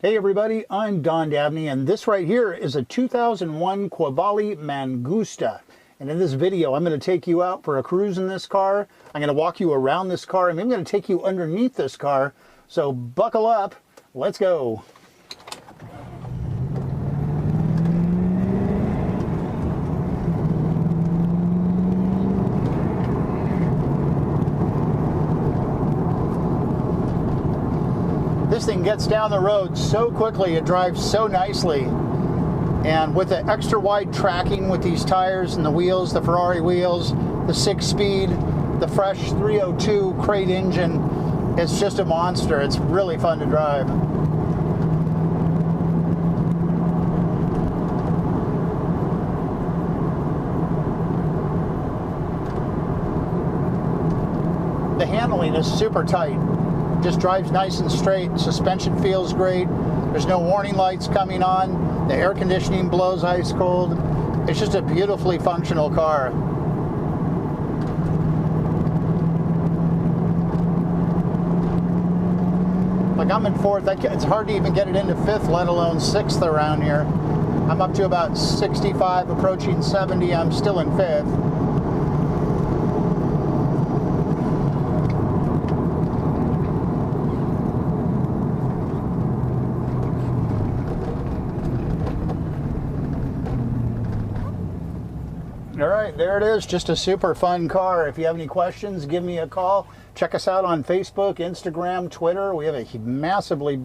Hey everybody, I'm Don Dabney, and this right here is a 2001 Qvale Mangusta. And in this video, I'm going to take you out for a cruise in this car. I'm going to walk you around this car, and I'm going to take you underneath this car. So buckle up, let's go. This thing gets down the road so quickly, it drives so nicely. And with the extra wide tracking with these tires and the wheels, the Ferrari wheels, the 6-speed, the fresh 302 crate engine, it's just a monster. It's really fun to drive. The handling is super tight. Just drives nice and straight. Suspension feels great. There's no warning lights coming on. The air conditioning blows ice cold. It's just a beautifully functional car. Like, I'm in fourth. It's hard to even get it into fifth, let alone sixth around here. I'm up to about 65, approaching 70. I'm still in fifth. All right, there it is. Just a super fun car. If you have any questions, give me a call. Check us out on Facebook, Instagram, Twitter. We have a massively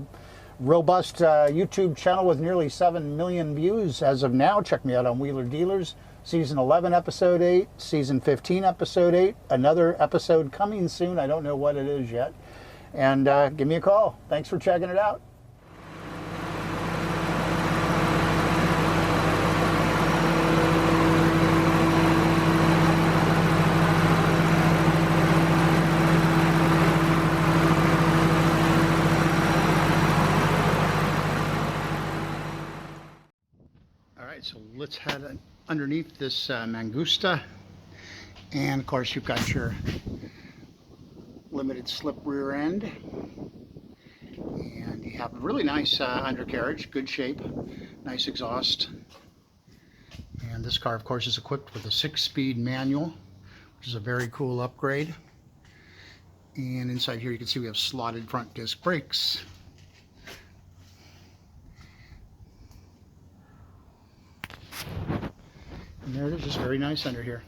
robust YouTube channel with nearly 7 million views as of now. Check me out on Wheeler Dealers. Season 11, Episode 8. Season 15, Episode 8. Another episode coming soon. I don't know what it is yet. And give me a call. Thanks for checking it out. So let's head underneath this Mangusta, and of course you've got your limited slip rear end, and you have a really nice undercarriage, good shape, nice exhaust. And this car of course is equipped with a 6-speed manual, which is a very cool upgrade. And inside here you can see we have slotted front disc brakes. And there it is, just very nice under here.